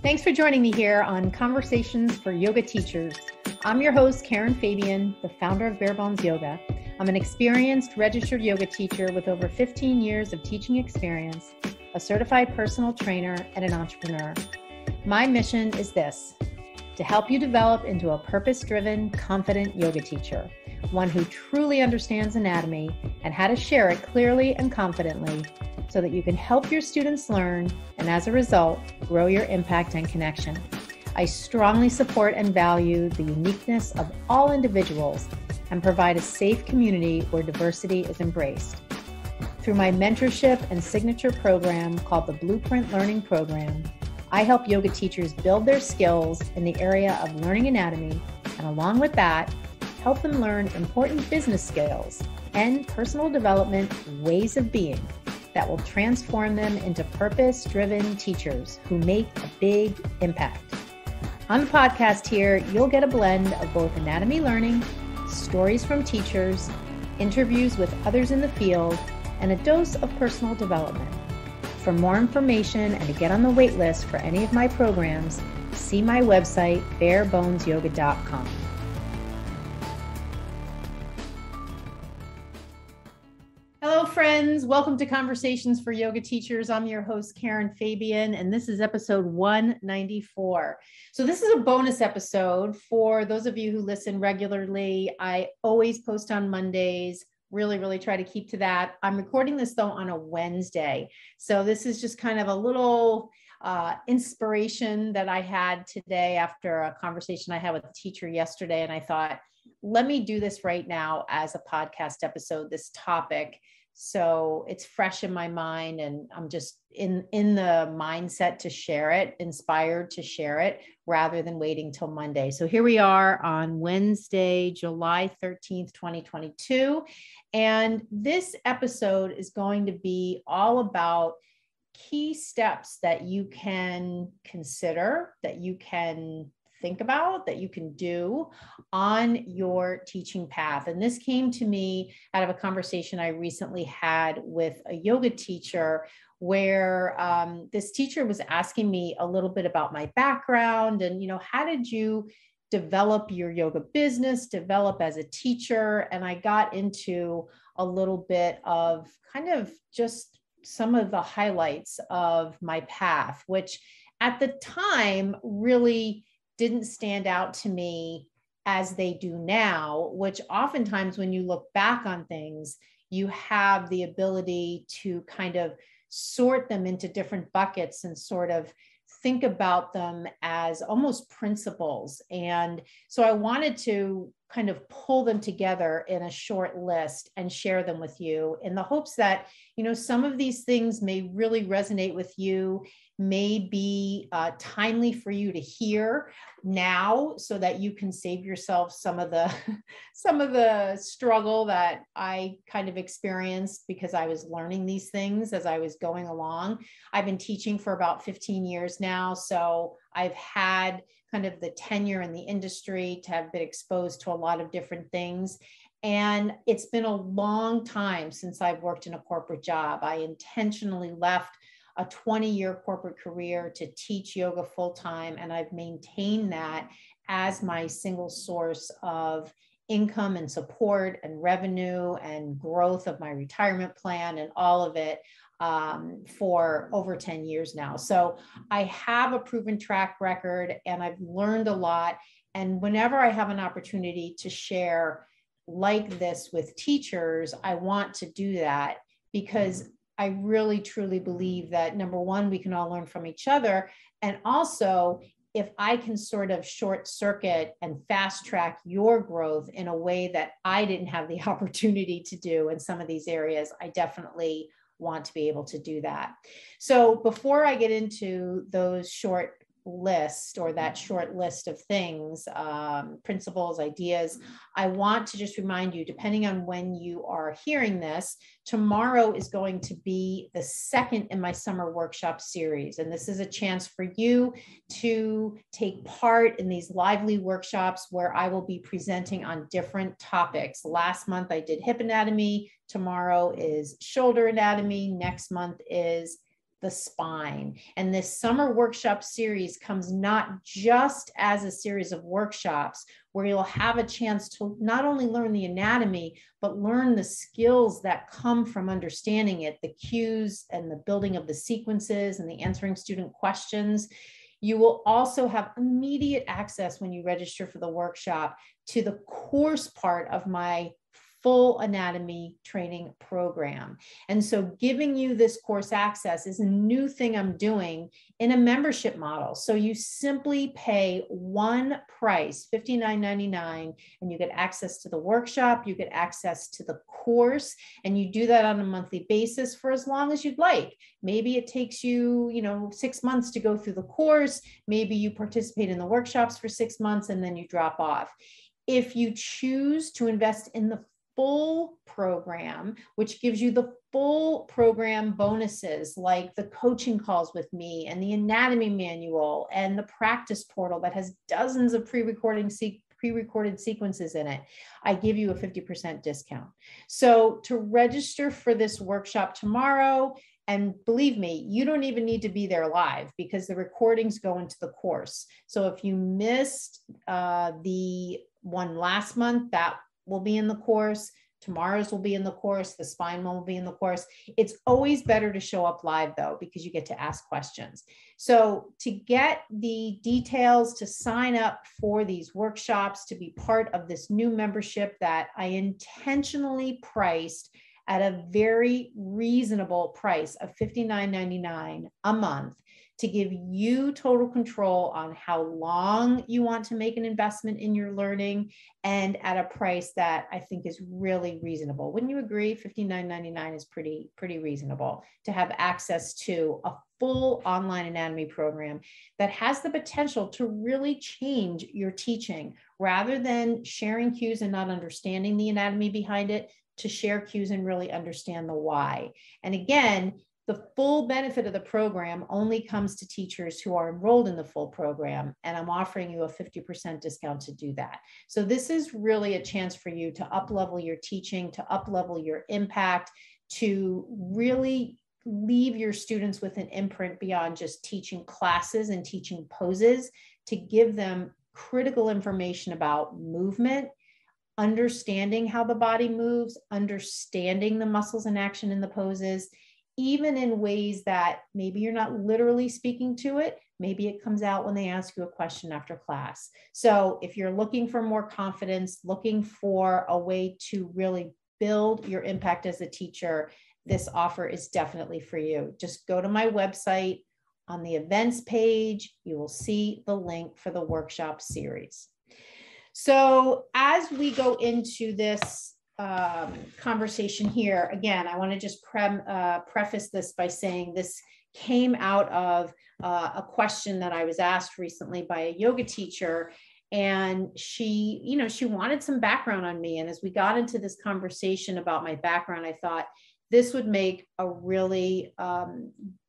Thanks for joining me here on Conversations for Yoga Teachers. I'm your host, Karen Fabian, the founder of Bare Bones Yoga. I'm an experienced registered yoga teacher with over 15 years of teaching experience, a certified personal trainer, and an entrepreneur. My mission is this: to help you develop into a purpose-driven, confident yoga teacher, one who truly understands anatomy and how to share it clearly and confidently so that you can help your students learn and, as a result, grow your impact and connection. I strongly support and value the uniqueness of all individuals and provide a safe community where diversity is embraced. Through my mentorship and signature program called the Blueprint Learning Program, I help yoga teachers build their skills in the area of learning anatomy, and along with that, help them learn important business skills and personal development ways of being that will transform them into purpose-driven teachers who make a big impact. On the podcast here, you'll get a blend of both anatomy learning, stories from teachers, interviews with others in the field, and a dose of personal development. For more information and to get on the wait list for any of my programs, see my website, barebonesyoga.com. Hello, friends. Welcome to Conversations for Yoga Teachers. I'm your host, Karen Fabian, and this is episode 194. So this is a bonus episode for those of you who listen regularly. I always post on Mondays, really try to keep to that. I'm recording this, though, on a Wednesday. So this is just kind of a little inspiration that I had today after a conversation I had with a teacher yesterday. And I thought, let me do this right now as a podcast episode, this topic. So it's fresh in my mind, and I'm just in the mindset to share it, inspired to share it, rather than waiting till Monday. So here we are on Wednesday, July 13th, 2022. And this episode is going to be all about key steps that you can consider, that you can think about, that you can do on your teaching path. And this came to me out of a conversation I recently had with a yoga teacher where this teacher was asking me a little bit about my background and, how did you develop your yoga business, develop as a teacher? And I got into a little bit of kind of just some of the highlights of my path, which at the time really didn't stand out to me as they do now, which oftentimes when you look back on things, you have the ability to kind of sort them into different buckets and sort of think about them as almost principles. And so I wanted to kind of pull them together in a short list and share them with you in the hopes that, some of these things may really resonate with you, may be timely for you to hear now so that you can save yourself some of the struggle that I kind of experienced because I was learning these things as I was going along. I've been teaching for about 15 years now, so I've had kind of the tenure in the industry to have been exposed to a lot of different things. And it's been a long time since I've worked in a corporate job. I intentionally left a 20-year corporate career to teach yoga full-time, and I've maintained that as my single source of income and support and revenue and growth of my retirement plan and all of it for over 10 years now. So I have a proven track record and I've learned a lot. And whenever I have an opportunity to share like this with teachers, I want to do that because I really, truly believe that, number one, we can all learn from each other. And also, if I can sort of short circuit and fast track your growth in a way that I didn't have the opportunity to do in some of these areas, I definitely want to be able to do that. So before I get into those short list or that short list of things, principles, ideas, I want to just remind you, depending on when you are hearing this, tomorrow is going to be the second in my summer workshop series. And this is a chance for you to take part in these lively workshops where I will be presenting on different topics. Last month I did hip anatomy. Tomorrow is shoulder anatomy. Next month is the spine. And this summer workshop series comes not just as a series of workshops where you'll have a chance to not only learn the anatomy, but learn the skills that come from understanding it, the cues and the building of the sequences and the answering student questions. You will also have immediate access when you register for the workshop to the course part of my full anatomy training program. And so giving you this course access is a new thing I'm doing in a membership model. So you simply pay one price, $59.99, and you get access to the workshop, you get access to the course, and you do that on a monthly basis for as long as you'd like. Maybe it takes you, 6 months to go through the course. Maybe you participate in the workshops for 6 months and then you drop off. If you choose to invest in the full program, which gives you the full program bonuses like the coaching calls with me and the anatomy manual and the practice portal that has dozens of pre-recorded sequences in it, I give you a 50% discount. So to register for this workshop tomorrow, and believe me, you don't even need to be there live because the recordings go into the course. So if you missed the one last month, that will be in the course. Tomorrow's will be in the course. The spine one will be in the course. It's always better to show up live though, because you get to ask questions. So to get the details to sign up for these workshops, to be part of this new membership that I intentionally priced at a very reasonable price of $59.99 a month, to give you total control on how long you want to make an investment in your learning, and at a price that I think is really reasonable. Wouldn't you agree? $59.99 is pretty reasonable to have access to a full online anatomy program that has the potential to really change your teaching, rather than sharing cues and not understanding the anatomy behind it, to share cues and really understand the why. And again, the full benefit of the program only comes to teachers who are enrolled in the full program, and I'm offering you a 50% discount to do that. So this is really a chance for you to up-level your teaching, to up-level your impact, to really leave your students with an imprint beyond just teaching classes and teaching poses, to give them critical information about movement, understanding how the body moves, understanding the muscles in action in the poses, even in ways that maybe you're not literally speaking to it. Maybe it comes out when they ask you a question after class. So if you're looking for more confidence, looking for a way to really build your impact as a teacher, this offer is definitely for you. Just go to my website. On the events page, you will see the link for the workshop series. So as we go into this conversation here, again, I want to just preface this by saying this came out of a question that I was asked recently by a yoga teacher, and she wanted some background on me. And as we got into this conversation about my background, I thought this would make a really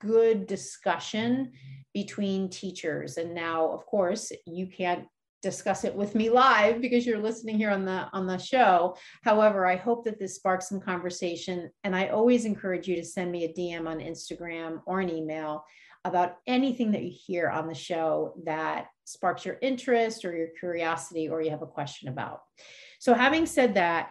good discussion between teachers. And now, of course, you can't discuss it with me live because you're listening here on the show. However, I hope that this sparks some conversation, and I always encourage you to send me a DM on Instagram or an email about anything that you hear on the show that sparks your interest or your curiosity or you have a question about. So having said that,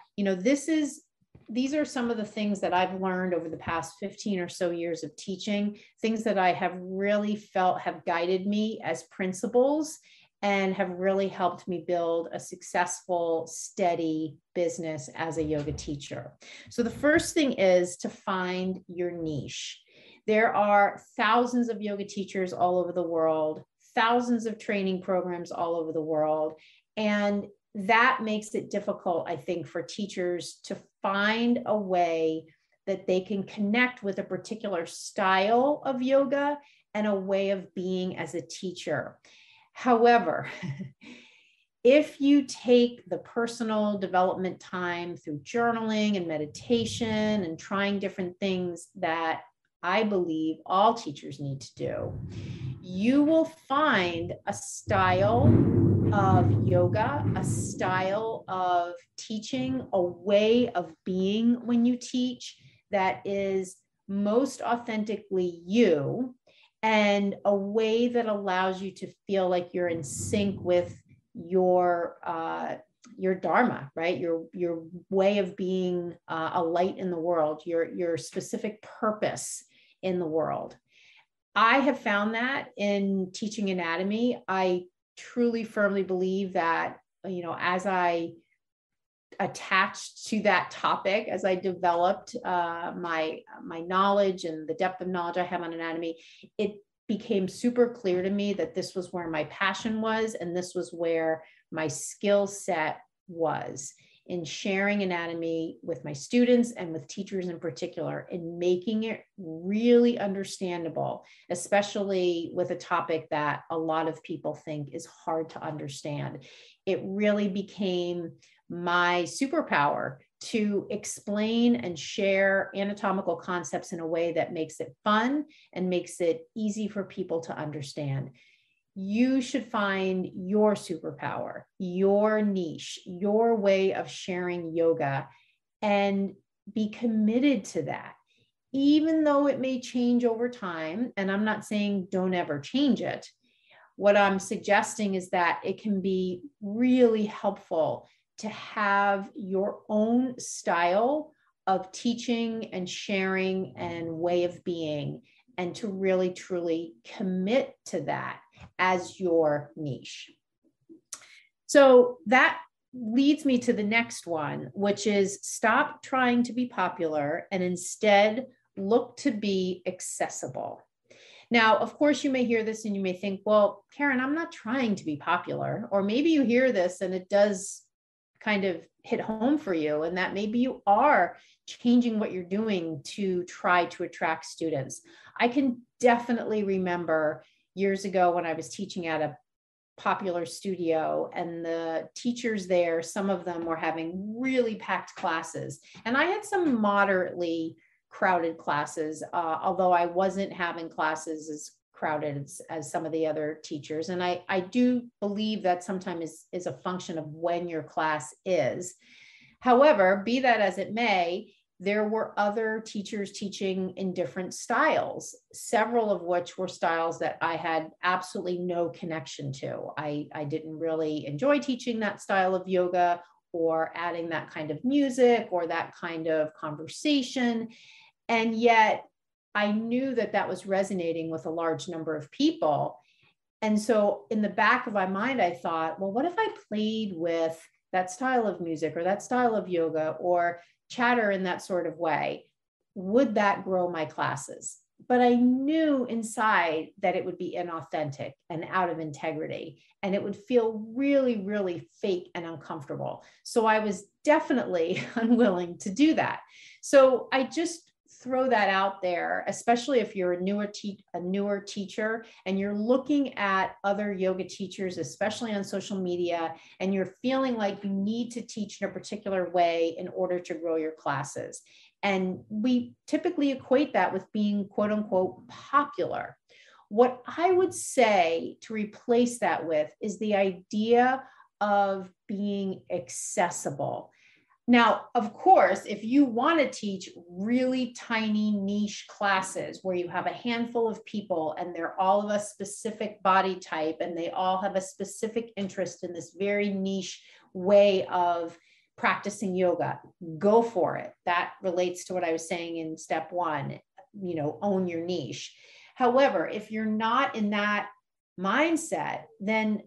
these are some of the things that I've learned over the past 15 or so years of teaching, things that I have really felt have guided me as principles and have really helped me build a successful, steady business as a yoga teacher. So the first thing is to find your niche. There are thousands of yoga teachers all over the world, thousands of training programs all over the world, and that makes it difficult, I think, for teachers to find a way that they can connect with a particular style of yoga and a way of being as a teacher. However, if you take the personal development time through journaling and meditation and trying different things that I believe all teachers need to do, you will find a style of yoga, a style of teaching, a way of being when you teach that is most authentically you, and a way that allows you to feel like you're in sync with your dharma, right? Your way of being a light in the world, your specific purpose in the world. I have found that in teaching anatomy. I truly firmly believe that, as I attached to that topic, as I developed my knowledge and the depth of knowledge I have on anatomy, it became super clear to me that this was where my passion was, and this was where my skill set was, in sharing anatomy with my students and with teachers in particular, and making it really understandable, especially with a topic that a lot of people think is hard to understand. It really became my superpower to explain and share anatomical concepts in a way that makes it fun and makes it easy for people to understand. You should find your superpower, your niche, your way of sharing yoga, and be committed to that, even though it may change over time. And I'm not saying don't ever change it. What I'm suggesting is that it can be really helpful to have your own style of teaching and sharing and way of being, and to really, truly commit to that as your niche. So that leads me to the next one, which is stop trying to be popular and instead look to be accessible. Now, of course, you may hear this and you may think, well, Karen, I'm not trying to be popular. Or maybe you hear this and it does kind of hit home for you, and that maybe you are changing what you're doing to try to attract students. I can definitely remember years ago when I was teaching at a popular studio, and the teachers there, some of them were having really packed classes, and I had some moderately crowded classes, although I wasn't having classes as crowded as some of the other teachers. And I do believe that sometimes is a function of when your class is. However, be that as it may, there were other teachers teaching in different styles, several of which were styles that I had absolutely no connection to. I didn't really enjoy teaching that style of yoga, or adding that kind of music, or that kind of conversation. And yet I knew that that was resonating with a large number of people. And so in the back of my mind, I thought, well, what if I played with that style of music, or that style of yoga, or chatter in that sort of way? Would that grow my classes? But I knew inside that it would be inauthentic and out of integrity, and it would feel really, really fake and uncomfortable. So I was definitely unwilling to do that. So I just throw that out there, especially if you're a newer teacher and you're looking at other yoga teachers, especially on social media, and you're feeling like you need to teach in a particular way in order to grow your classes. And we typically equate that with being quote unquote popular. What I would say to replace that with is the idea of being accessible. Now, of course, if you want to teach really tiny niche classes where you have a handful of people and they're all of a specific body type and they all have a specific interest in this very niche way of practicing yoga, go for it. That relates to what I was saying in step one, own your niche. However, if you're not in that mindset, then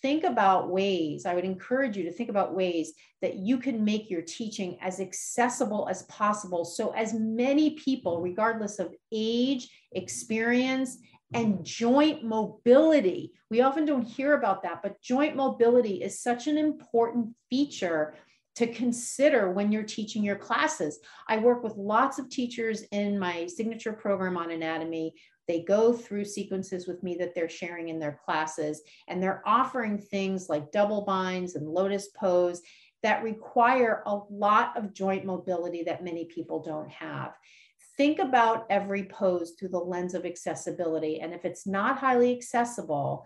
think about ways, I would encourage you to think about ways that you can make your teaching as accessible as possible. So as many people, regardless of age, experience, and joint mobility, we often don't hear about that, but joint mobility is such an important feature to consider when you're teaching your classes. I work with lots of teachers in my signature program on anatomy. They go through sequences with me that they're sharing in their classes, and they're offering things like double binds and lotus pose that require a lot of joint mobility that many people don't have. Think about every pose through the lens of accessibility. And if it's not highly accessible,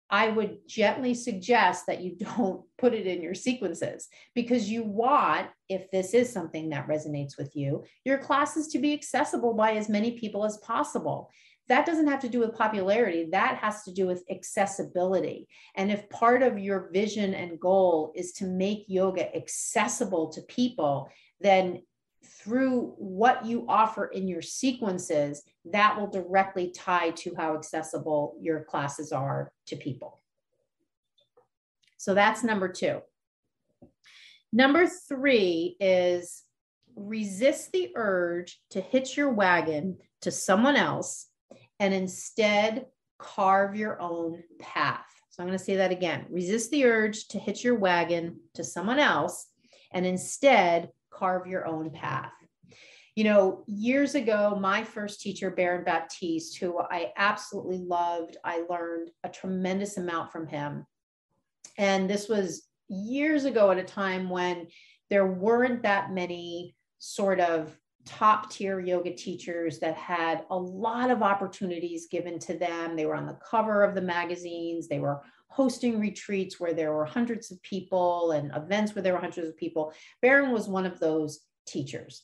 I would gently suggest that you don't put it in your sequences, because you want, if this is something that resonates with you, your classes to be accessible by as many people as possible. That doesn't have to do with popularity. That has to do with accessibility. And if part of your vision and goal is to make yoga accessible to people, then through what you offer in your sequences, that will directly tie to how accessible your classes are to people. So that's number 2. Number 3 is resist the urge to hitch your wagon to someone else and instead carve your own path. So I'm going to say that again. Resist the urge to hitch your wagon to someone else and instead carve your own path. You know, years ago, my first teacher, Baron Baptiste, who I absolutely loved, I learned a tremendous amount from him. And this was years ago at a time when there weren't that many sort of top tier yoga teachers that had a lot of opportunities given to them. They were on the cover of the magazines. They were hosting retreats where there were hundreds of people and events where there were hundreds of people. Baron was one of those teachers.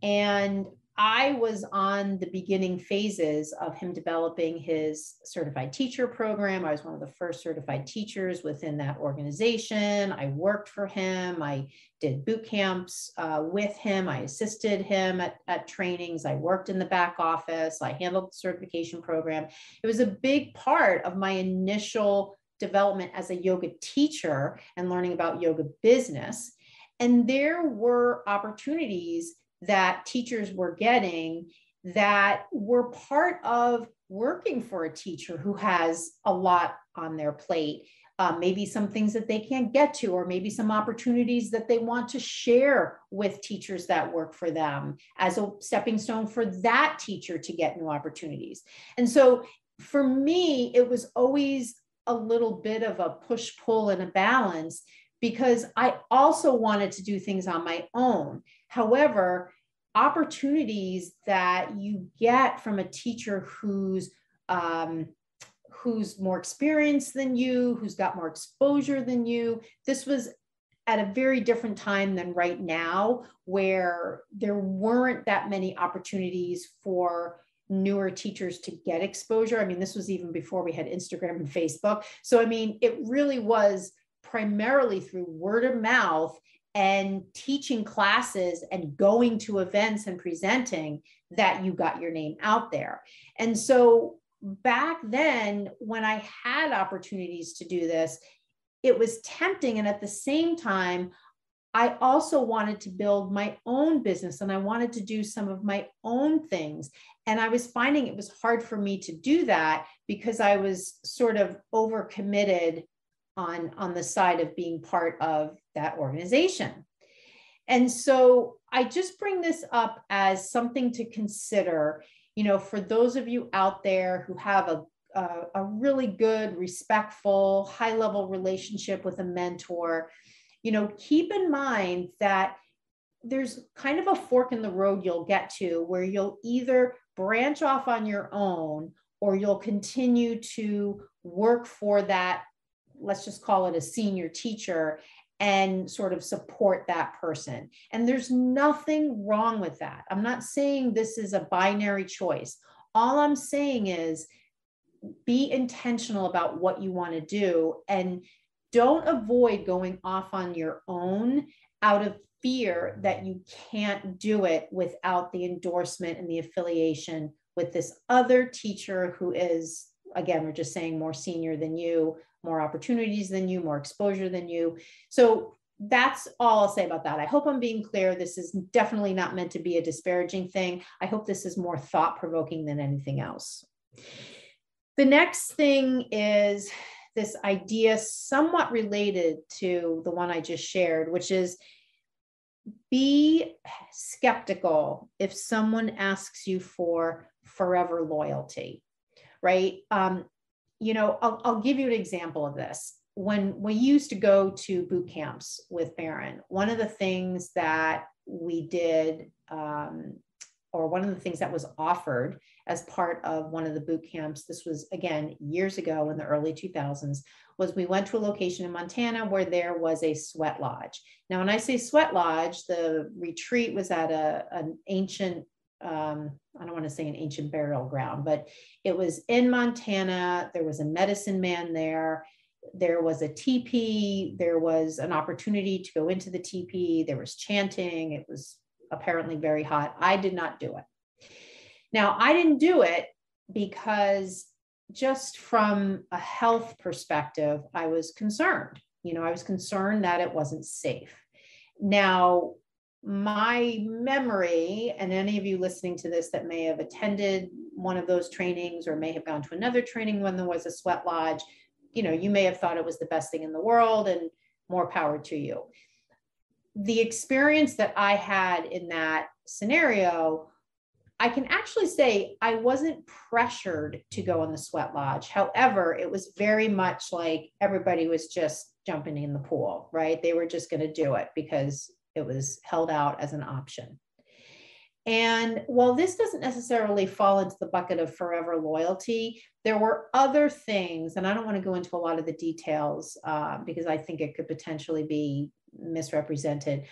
And I was on the beginning phases of him developing his certified teacher program. I was one of the first certified teachers within that organization. I worked for him. I did boot camps with him. I assisted him at trainings. I worked in the back office. I handled the certification program. It was a big part of my initial development as a yoga teacher and learning about yoga business. And there were opportunities that teachers were getting that were part of working for a teacher who has a lot on their plate. Maybe some things that they can't get to, or maybe some opportunities that they want to share with teachers that work for them as a stepping stone for that teacher to get new opportunities. And so for me, it was always a little bit of a push-pull and a balance, because I also wanted to do things on my own. However, opportunities that you get from a teacher who's more experienced than you, who's got more exposure than you, this was at a very different time than right now, where there weren't that many opportunities for newer teachers to get exposure. I mean, this was even before we had Instagram and Facebook. So, I mean, it really was primarily through word of mouth and teaching classes and going to events and presenting that you got your name out there. And so back then, when I had opportunities to do this, it was tempting. And at the same time, I also wanted to build my own business and I wanted to do some of my own things. And I was finding it was hard for me to do that because I was sort of overcommitted on the side of being part of that organization. And so I just bring this up as something to consider, you know, for those of you out there who have a really good, respectful, high-level relationship with a mentor, you know, keep in mind that there's kind of a fork in the road you'll get to where you'll either branch off on your own or you'll continue to work for that, let's just call it a senior teacher, and sort of support that person. And there's nothing wrong with that. I'm not saying this is a binary choice. All I'm saying is be intentional about what you want to do and don't avoid going off on your own out of fear that you can't do it without the endorsement and the affiliation with this other teacher who is, again, we're just saying more senior than you, more opportunities than you, more exposure than you. So that's all I'll say about that. I hope I'm being clear. This is definitely not meant to be a disparaging thing. I hope this is more thought-provoking than anything else. The next thing is this idea somewhat related to the one I just shared, which is be skeptical if someone asks you for forever loyalty, right? You know, I'll give you an example of this. When we used to go to boot camps with Baron, one of the things that we did or one of the things that was offered as part of one of the boot camps, this was again years ago in the early 2000s, was we went to a location in Montana where there was a sweat lodge. Now, when I say sweat lodge, the retreat was at an ancient, I don't want to say an ancient burial ground, but it was in Montana. There was a medicine man there. There was a teepee. There was an opportunity to go into the teepee. There was chanting. It was apparently very hot. I did not do it. Now, I didn't do it because just from a health perspective, I was concerned. I was concerned that it wasn't safe. Now, my memory, and any of you listening to this that may have attended one of those trainings or may have gone to another training when there was a sweat lodge, you may have thought it was the best thing in the world, and more power to you. The experience that I had in that scenario, I can actually say I wasn't pressured to go in the sweat lodge. However, it was very much like everybody was just jumping in the pool, right? They were just going to do it because it was held out as an option. And while this doesn't necessarily fall into the bucket of forever loyalty, there were other things, and I don't want to go into a lot of the details because I think it could potentially be misrepresented.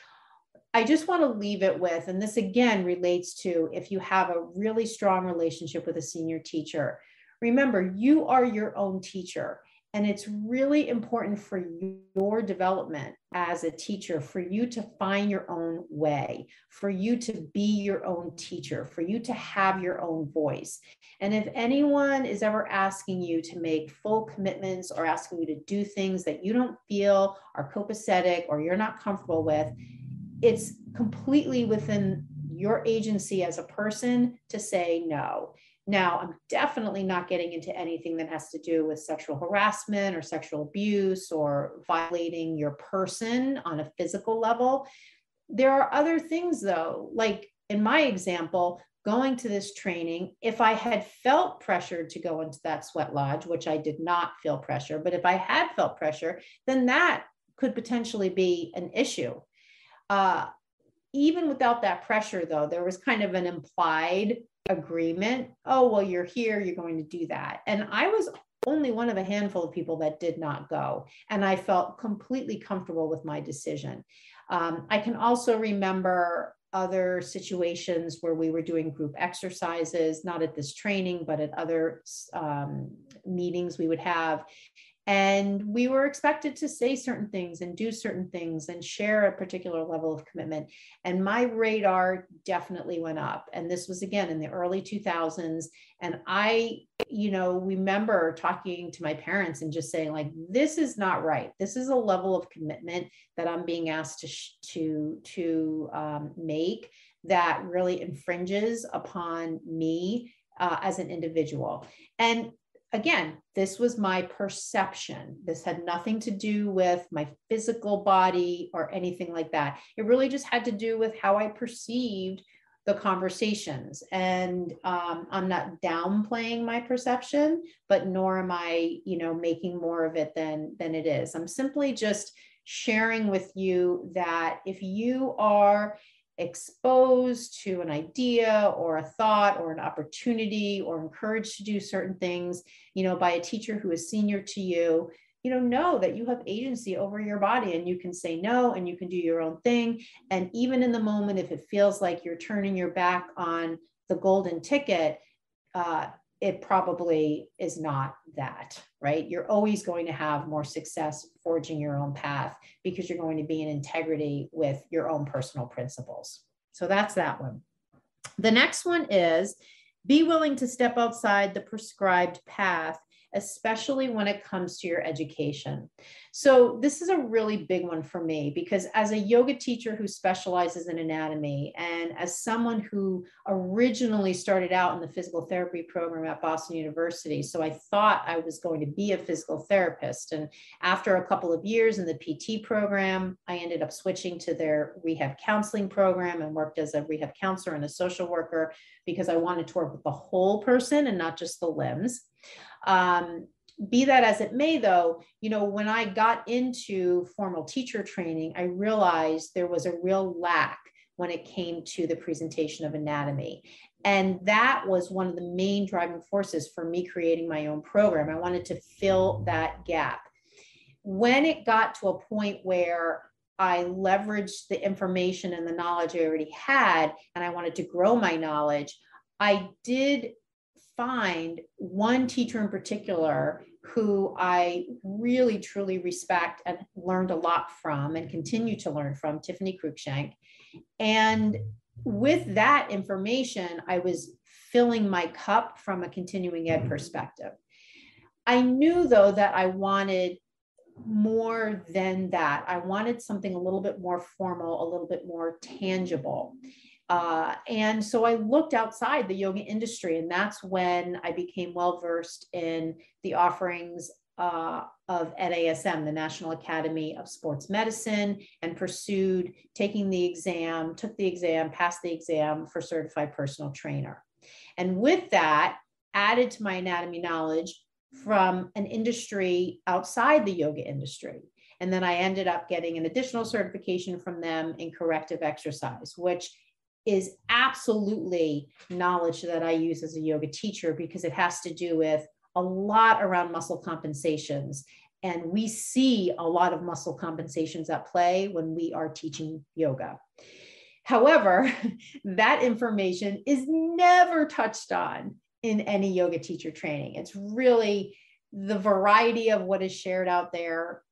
I just want to leave it with, and this again relates to if you have a really strong relationship with a senior teacher, remember, you are your own teacher. And it's really important for your development as a teacher, for you to find your own way, for you to be your own teacher, for you to have your own voice. And if anyone is ever asking you to make full commitments or asking you to do things that you don't feel are copacetic or you're not comfortable with, it's completely within your agency as a person to say no. Now, I'm definitely not getting into anything that has to do with sexual harassment or sexual abuse or violating your person on a physical level. There are other things, though, like in my example, going to this training, if I had felt pressured to go into that sweat lodge, which I did not feel pressure, but if I had felt pressure, then that could potentially be an issue. Even without that pressure, though, there was kind of an implied agreement. Oh, well, you're here, you're going to do that. And I was only one of a handful of people that did not go. And I felt completely comfortable with my decision. I can also remember other situations where we were doing group exercises, not at this training, but at other meetings we would have. And we were expected to say certain things and do certain things and share a particular level of commitment. And my radar definitely went up. And this was, again, in the early 2000s. And I, remember talking to my parents and just saying, like, this is not right. This is a level of commitment that I'm being asked to make that really infringes upon me as an individual. And again, this was my perception. This had nothing to do with my physical body or anything like that. It really just had to do with how I perceived the conversations. And I'm not downplaying my perception, but nor am I, making more of it than it is. I'm simply just sharing with you that if you are exposed to an idea or a thought or an opportunity or encouraged to do certain things, by a teacher who is senior to you, know that you have agency over your body and you can say no and you can do your own thing. And even in the moment, if it feels like you're turning your back on the golden ticket, it probably is not that, right? You're always going to have more success forging your own path because you're going to be in integrity with your own personal principles. So that's that one. The next one is be willing to step outside the prescribed path, especially when it comes to your education. So this is a really big one for me because as a yoga teacher who specializes in anatomy and as someone who originally started out in the physical therapy program at Boston University, so I thought I was going to be a physical therapist. And after a couple of years in the PT program, I ended up switching to their rehab counseling program and worked as a rehab counselor and a social worker because I wanted to work with the whole person and not just the limbs. Be that as it may, though, when I got into formal teacher training, I realized there was a real lack when it came to the presentation of anatomy. And that was one of the main driving forces for me creating my own program. I wanted to fill that gap. When it got to a point where I leveraged the information and the knowledge I already had, and I wanted to grow my knowledge, I did find one teacher in particular who I really, truly respect and learned a lot from and continue to learn from, Tiffany Cruikshank. And with that information, I was filling my cup from a continuing ed perspective. I knew, though, that I wanted more than that. I wanted something a little bit more formal, a little bit more tangible. And so I looked outside the yoga industry, and that's when I became well-versed in the offerings of NASM, the National Academy of Sports Medicine, and pursued taking the exam, took the exam, passed the exam for certified personal trainer. And with that, added to my anatomy knowledge from an industry outside the yoga industry. And then I ended up getting an additional certification from them in corrective exercise, which is absolutely knowledge that I use as a yoga teacher, because it has to do with a lot around muscle compensations. And we see a lot of muscle compensations at play when we are teaching yoga. However, that information is never touched on in any yoga teacher training. It's really the variety of what is shared out there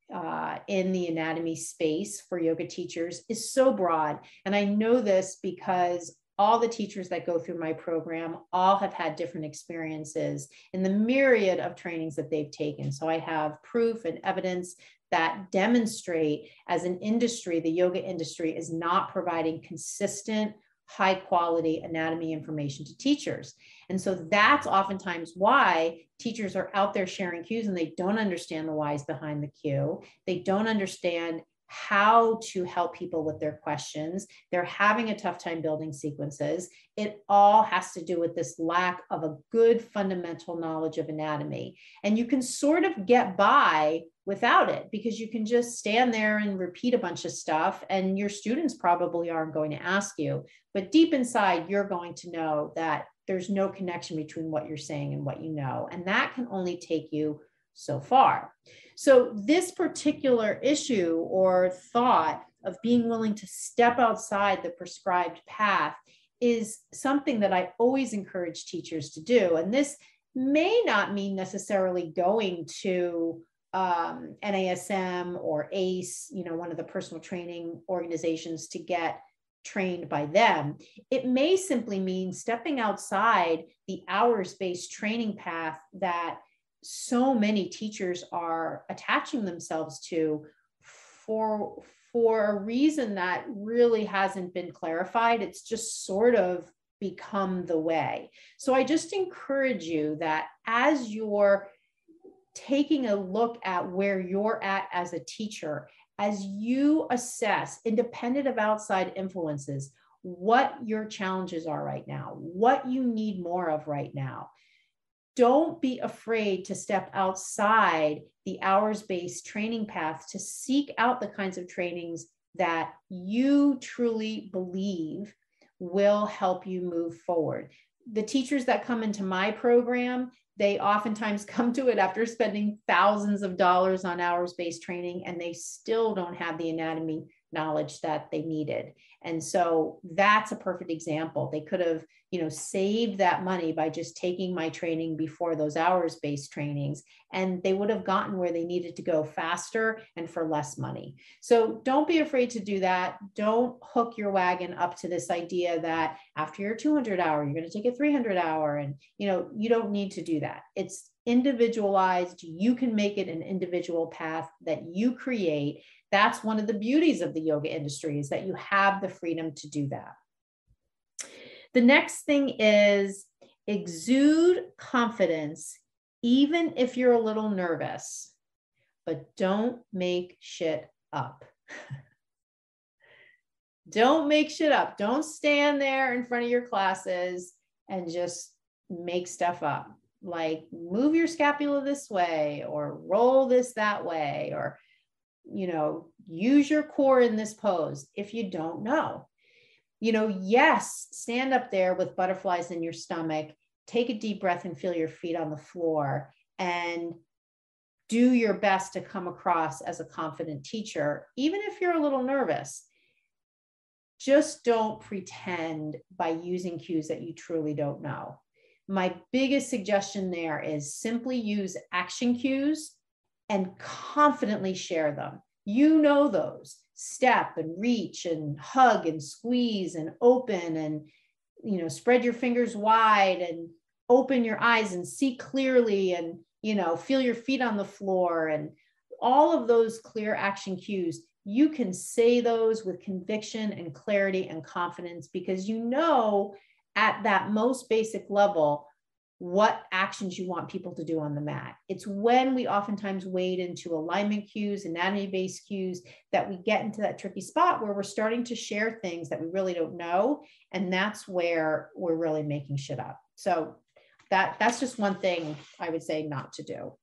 in the anatomy space for yoga teachers is so broad. And I know this because all the teachers that go through my program all have had different experiences in the myriad of trainings that they've taken. So I have proof and evidence that demonstrate, as an industry, the yoga industry is not providing consistent, high quality anatomy information to teachers. And so that's oftentimes why teachers are out there sharing cues and they don't understand the whys behind the cue. They don't understand how to help people with their questions. They're having a tough time building sequences. It all has to do with this lack of a good fundamental knowledge of anatomy. And you can sort of get by without it, because you can just stand there and repeat a bunch of stuff, and your students probably aren't going to ask you. But deep inside, you're going to know that there's no connection between what you're saying and what you know. And that can only take you so far. So this particular issue or thought of being willing to step outside the prescribed path is something that I always encourage teachers to do. And this may not mean necessarily going to NASM or ACE, one of the personal training organizations, to get trained by them. It may simply mean stepping outside the hours-based training path that so many teachers are attaching themselves to for a reason that really hasn't been clarified. It's just sort of become the way. So I just encourage you that as you're taking a look at where you're at as a teacher, as you assess, independent of outside influences, what your challenges are right now, what you need more of right now. Don't be afraid to step outside the hours-based training path to seek out the kinds of trainings that you truly believe will help you move forward. The teachers that come into my program, they oftentimes come to it after spending thousands of dollars on hours-based training, and they still don't have the anatomy knowledge that they needed. And so that's a perfect example. They could have, saved that money by just taking my training before those hours-based trainings, and they would have gotten where they needed to go faster and for less money. So don't be afraid to do that. Don't hook your wagon up to this idea that after your 200 hour, you're going to take a 300 hour. And, you don't need to do that. It's individualized. You can make it an individual path that you create. That's one of the beauties of the yoga industry, is that you have the freedom to do that. The next thing is exude confidence, even if you're a little nervous, but don't make shit up. Don't make shit up. Don't stand there in front of your classes and just make stuff up. Like, move your scapula this way, or roll this that way, or use your core in this pose if you don't know. Yes, stand up there with butterflies in your stomach, take a deep breath and feel your feet on the floor, and do your best to come across as a confident teacher, even if you're a little nervous. Just don't pretend by using cues that you truly don't know. My biggest suggestion there is simply use action cues and confidently share them. You know those: step and reach and hug and squeeze and open and, spread your fingers wide and open your eyes and see clearly and, feel your feet on the floor, and all of those clear action cues. You can say those with conviction and clarity and confidence because at that most basic level what actions you want people to do on the mat. It's when we oftentimes wade into alignment cues, anatomy-based cues, that we get into that tricky spot where we're starting to share things that we really don't know. And that's where we're really making shit up. So that's just one thing I would say not to do.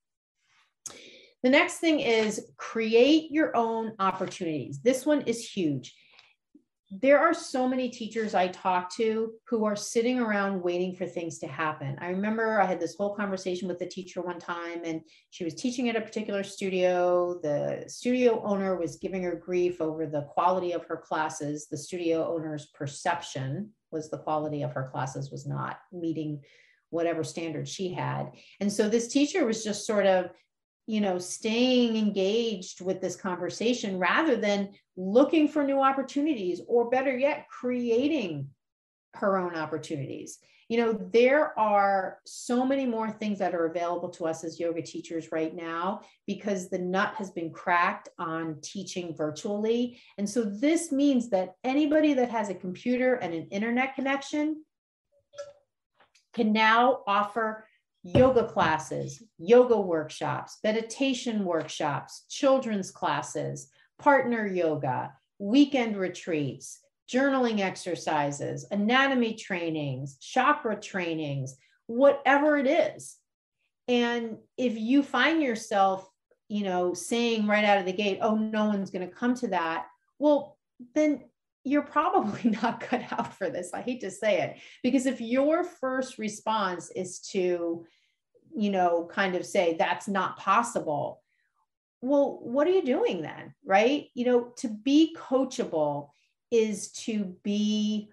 The next thing is create your own opportunities. This one is huge. There are so many teachers I talk to who are sitting around waiting for things to happen. I remember I had this whole conversation with a teacher one time, and she was teaching at a particular studio. The studio owner was giving her grief over the quality of her classes. The studio owner's perception was the quality of her classes was not meeting whatever standard she had. And so this teacher was just sort of, staying engaged with this conversation rather than looking for new opportunities, or better yet, creating her own opportunities. There are so many more things that are available to us as yoga teachers right now because the nut has been cracked on teaching virtually. And so this means that anybody that has a computer and an internet connection can now offer yoga classes, yoga workshops, meditation workshops, children's classes, partner yoga, weekend retreats, journaling exercises, anatomy trainings, chakra trainings, whatever it is. And if you find yourself, saying right out of the gate, oh, no one's going to come to that, well, then you're probably not cut out for this. I hate to say it, because if your first response is to, kind of say that's not possible, well, what are you doing then? Right? To be coachable is to be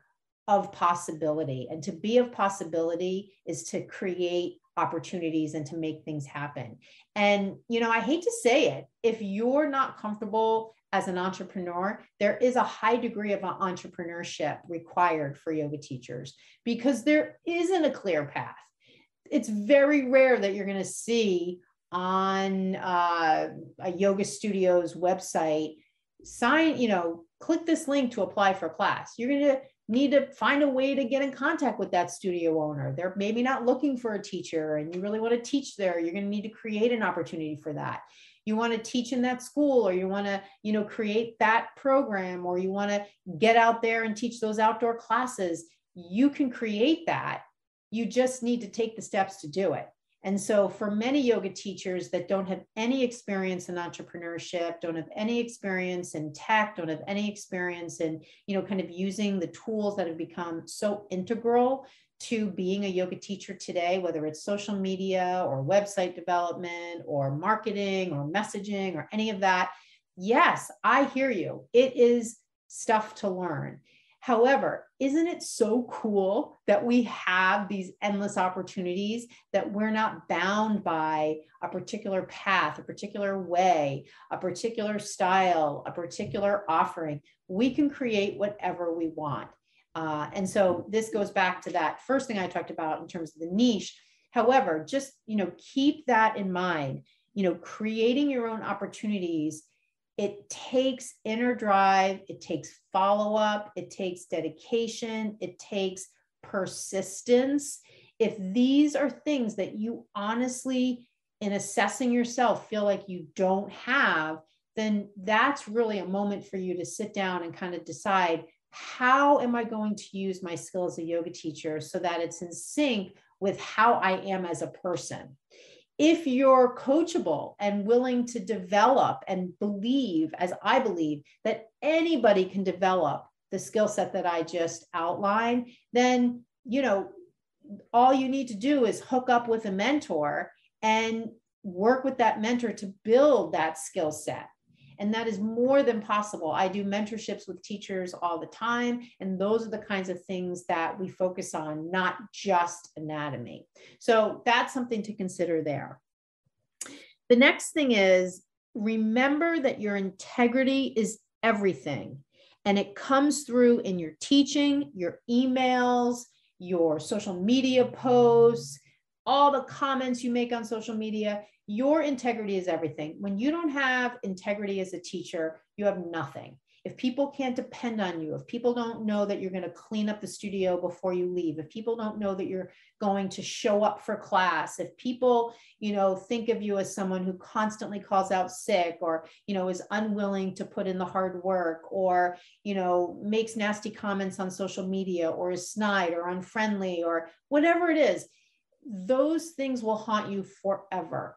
of possibility, and to be of possibility is to create opportunities and to make things happen. And, I hate to say it, if you're not comfortable as an entrepreneur, there is a high degree of entrepreneurship required for yoga teachers because there isn't a clear path. It's very rare that you're going to see on a yoga studio's website, click this link to apply for class. You're going to need to find a way to get in contact with that studio owner. They're maybe not looking for a teacher and you really want to teach there. You're going to need to create an opportunity for that. You want to teach in that school, or you want to, create that program, or you want to get out there and teach those outdoor classes. You can create that. You just need to take the steps to do it. And so for many yoga teachers that don't have any experience in entrepreneurship, don't have any experience in tech, don't have any experience in, kind of using the tools that have become so integral to being a yoga teacher today, whether it's social media or website development or marketing or messaging or any of that. Yes, I hear you. It is stuff to learn. However, isn't it so cool that we have these endless opportunities, that we're not bound by a particular path, a particular way, a particular style, a particular offering? We can create whatever we want. And so this goes back to that first thing I talked about in terms of the niche. However, just, keep that in mind, creating your own opportunities. It takes inner drive, it takes follow-up, it takes dedication, it takes persistence. If these are things that you honestly, in assessing yourself, feel like you don't have, then that's really a moment for you to sit down and kind of decide, how am I going to use my skill as a yoga teacher so that it's in sync with how I am as a person? If you're coachable and willing to develop and believe, as I believe, that anybody can develop the skill set that I just outlined, then, all you need to do is hook up with a mentor and work with that mentor to build that skill set. And that is more than possible. I do mentorships with teachers all the time. And those are the kinds of things that we focus on, not just anatomy. So that's something to consider there. The next thing is, remember that your integrity is everything. And it comes through in your teaching, your emails, your social media posts, all the comments you make on social media. Your integrity is everything. When you don't have integrity as a teacher, you have nothing. If people can't depend on you, if people don't know that you're going to clean up the studio before you leave, if people don't know that you're going to show up for class, if people, think of you as someone who constantly calls out sick, or, is unwilling to put in the hard work, or, makes nasty comments on social media, or is snide or unfriendly, or whatever it is, those things will haunt you forever.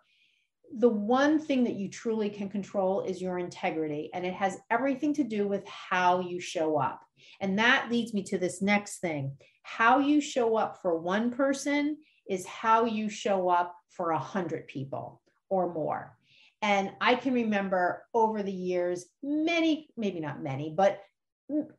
The one thing that you truly can control is your integrity, and it has everything to do with how you show up. And that leads me to this next thing. How you show up for one person is how you show up for 100 people or more. And I can remember over the years, many, maybe not many, but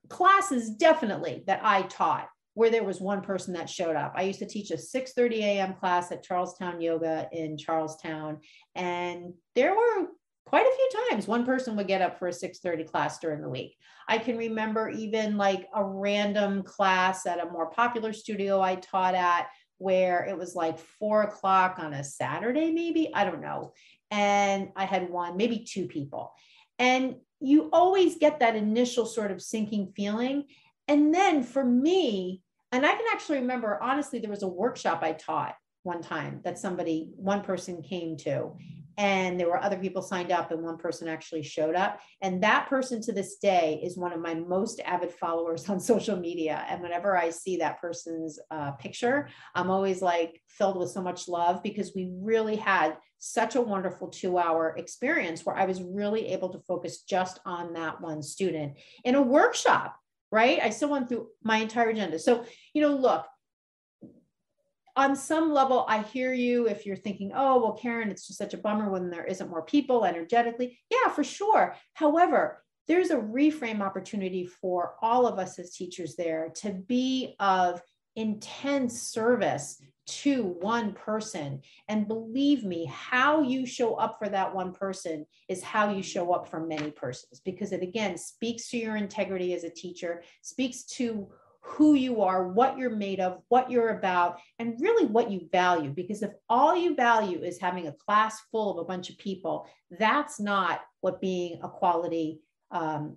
classes definitely that I taught where there was one person that showed up. I used to teach a 6:30 a.m. class at Charlestown Yoga in Charlestown. And there were quite a few times one person would get up for a 6:30 class during the week. I can remember even like a random class at a more popular studio I taught at where it was like 4 o'clock on a Saturday, maybe, I don't know. And I had one, maybe two people. And you always get that initial sort of sinking feeling. And then for me, and I can actually remember, honestly, there was a workshop I taught one time that one person came to, and there were other people signed up and one person actually showed up. And that person to this day is one of my most avid followers on social media. And whenever I see that person's picture, I'm always like filled with so much love, because we really had such a wonderful 2-hour experience where I was really able to focus just on that one student in a workshop. Right? I still went through my entire agenda. So, look, on some level, I hear you if you're thinking, oh, well, Karen, it's just such a bummer when there isn't more people energetically. Yeah, for sure. However, there's a reframe opportunity for all of us as teachers there to be of intense service to one person. And believe me, how you show up for that one person is how you show up for many persons, because it again speaks to your integrity as a teacher, speaks to who you are, what you're made of, what you're about, and really what you value. Because if all you value is having a class full of a bunch of people, that's not what being a quality,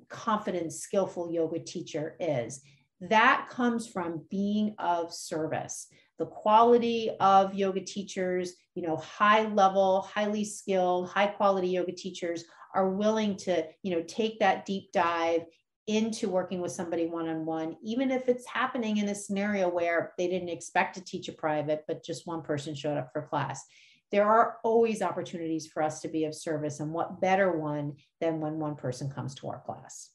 confident, skillful yoga teacher is. That comes from being of service. The quality of yoga teachers, high level, highly skilled, high quality yoga teachers are willing to, take that deep dive into working with somebody one-on-one, even if it's happening in a scenario where they didn't expect to teach a private, but just one person showed up for class. There are always opportunities for us to be of service, and what better one than when one person comes to our class.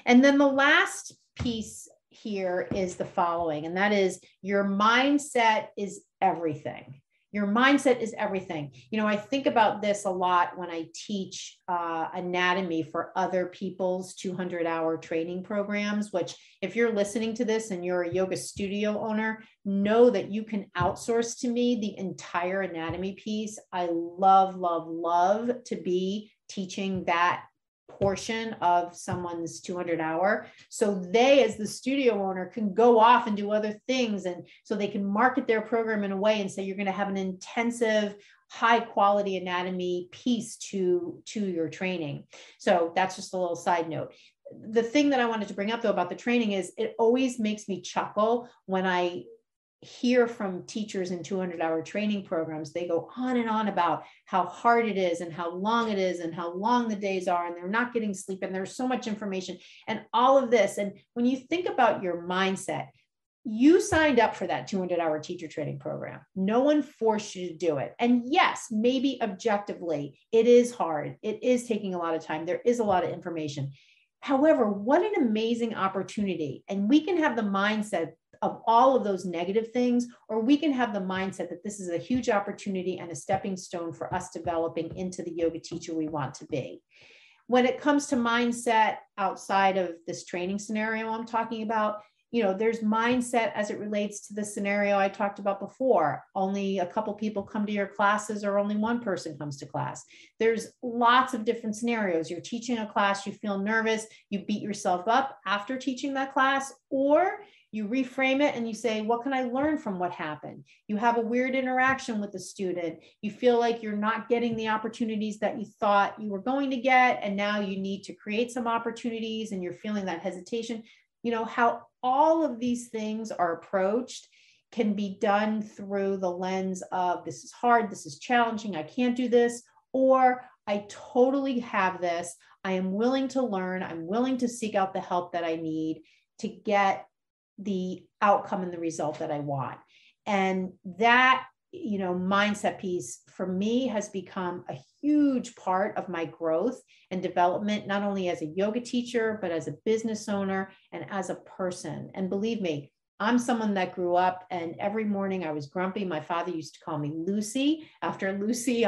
And then the last piece here is the following, and that is your mindset is everything. Your mindset is everything. I think about this a lot when I teach anatomy for other people's 200-hour training programs, which if you're listening to this and you're a yoga studio owner, know that you can outsource to me the entire anatomy piece. I love, love, love to be teaching that portion of someone's 200-hour. So they, as the studio owner, can go off and do other things. And so they can market their program in a way and say, you're going to have an intensive, high quality anatomy piece to your training. So that's just a little side note. The thing that I wanted to bring up though about the training is it always makes me chuckle when I hear from teachers in 200-hour training programs. They go on and on about how hard it is and how long it is and how long the days are, and they're not getting sleep, and there's so much information and all of this. And when you think about your mindset, you signed up for that 200-hour teacher training program. No one forced you to do it. And yes, maybe objectively, it is hard. It is taking a lot of time. There is a lot of information. However, what an amazing opportunity. And we can have the mindset of all of those negative things, or we can have the mindset that this is a huge opportunity and a stepping stone for us developing into the yoga teacher we want to be. When it comes to mindset outside of this training scenario I'm talking about, there's mindset as it relates to the scenario I talked about before. Only a couple people come to your classes, or only one person comes to class. There's lots of different scenarios. You're teaching a class, you feel nervous, you beat yourself up after teaching that class, or you reframe it and you say, what can I learn from what happened? You have a weird interaction with the student. You feel like you're not getting the opportunities that you thought you were going to get, and now you need to create some opportunities and you're feeling that hesitation. How all of these things are approached can be done through the lens of, this is hard, this is challenging, I can't do this, or I totally have this, I am willing to learn, I'm willing to seek out the help that I need to get the outcome and the result that I want. And that, mindset piece for me has become a huge part of my growth and development, not only as a yoga teacher, but as a business owner and as a person. And believe me, I'm someone that grew up and every morning I was grumpy. My father used to call me Lucy after Lucy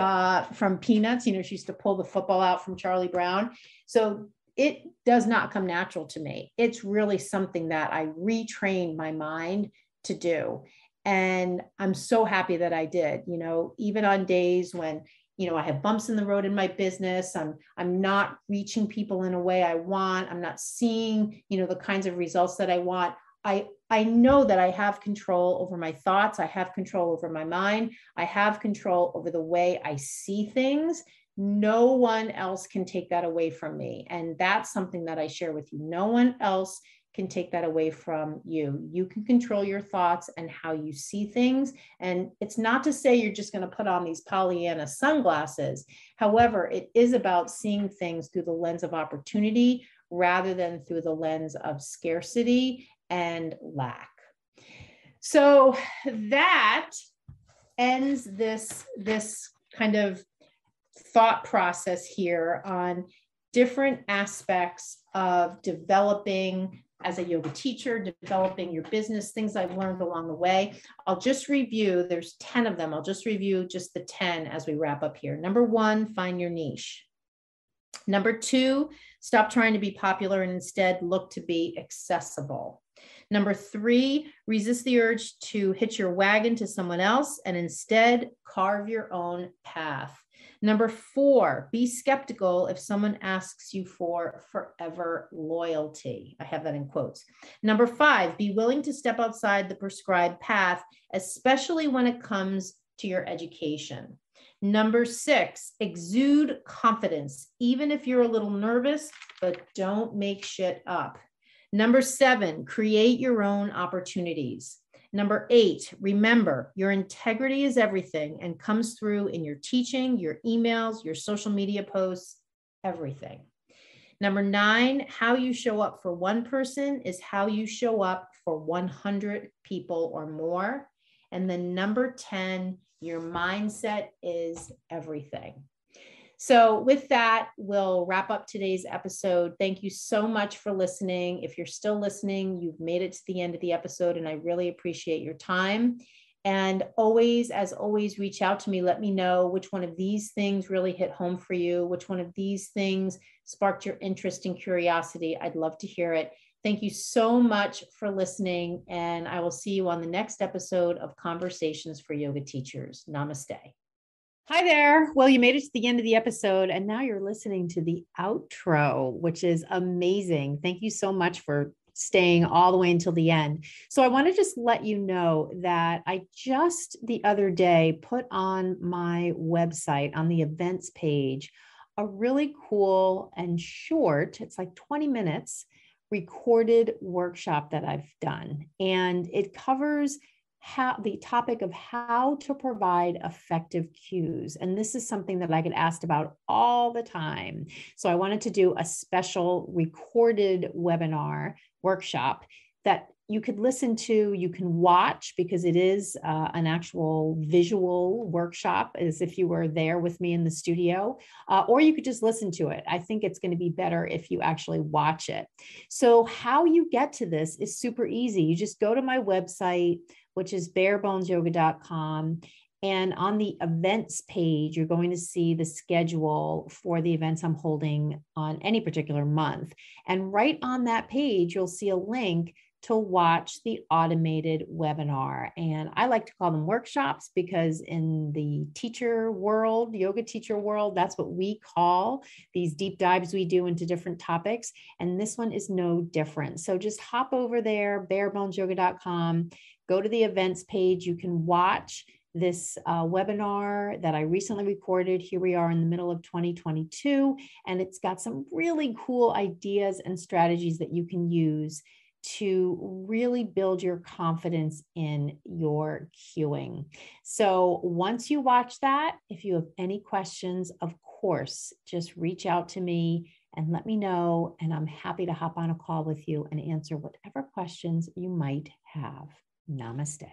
from Peanuts. She used to pull the football out from Charlie Brown. So it does not come natural to me. It's really something that I retrained my mind to do. And I'm so happy that I did, even on days when, I have bumps in the road in my business, I'm not reaching people in a way I want, I'm not seeing, the kinds of results that I want. I know that I have control over my thoughts. I have control over my mind. I have control over the way I see things. No one else can take that away from me. And that's something that I share with you. No one else can take that away from you. You can control your thoughts and how you see things. And it's not to say you're just going to put on these Pollyanna sunglasses. However, it is about seeing things through the lens of opportunity rather than through the lens of scarcity and lack. So that ends this kind of thought process here on different aspects of developing as a yoga teacher, developing your business, things I've learned along the way. I'll just review, there's 10 of them. I'll just review just the 10 as we wrap up here. Number 1, find your niche. Number 2, stop trying to be popular and instead look to be accessible. Number 3, resist the urge to hitch your wagon to someone else and instead carve your own path. Number 4, be skeptical if someone asks you for forever loyalty. I have that in quotes. Number 5, be willing to step outside the prescribed path, especially when it comes to your education. Number 6, exude confidence, even if you're a little nervous, but don't make shit up. Number 7, create your own opportunities. Number 8, remember your integrity is everything and comes through in your teaching, your emails, your social media posts, everything. Number 9, how you show up for one person is how you show up for 100 people or more. And then number 10, your mindset is everything. So with that, we'll wrap up today's episode. Thank you so much for listening. If you're still listening, you've made it to the end of the episode, and I really appreciate your time. And always, as always, reach out to me. Let me know which one of these things really hit home for you, which one of these things sparked your interest and curiosity. I'd love to hear it. Thank you so much for listening, and I will see you on the next episode of Conversations for Yoga Teachers. Namaste. Hi there. Well, you made it to the end of the episode and now you're listening to the outro, which is amazing. Thank you so much for staying all the way until the end. So I want to just let you know that I just the other day put on my website on the events page, a really cool and short, it's like 20 minutes, recorded workshop that I've done. And it covers the topic of how to provide effective cues. And this is something that I get asked about all the time. So I wanted to do a special recorded webinar workshop that you could listen to, you can watch, because it is an actual visual workshop, as if you were there with me in the studio, or you could just listen to it. I think it's going to be better if you actually watch it. So how you get to this is super easy. You just go to my website, which is barebonesyoga.com. And on the events page, you're going to see the schedule for the events I'm holding on any particular month. And right on that page, you'll see a link to watch the automated webinar. And I like to call them workshops because in the teacher world, yoga teacher world, that's what we call these deep dives we do into different topics. And this one is no different. So just hop over there, barebonesyoga.com, go to the events page. You can watch this webinar that I recently recorded. Here we are in the middle of 2022, and it's got some really cool ideas and strategies that you can use to really build your confidence in your cueing. So once you watch that, if you have any questions, of course, just reach out to me and let me know, and I'm happy to hop on a call with you and answer whatever questions you might have. Namaste.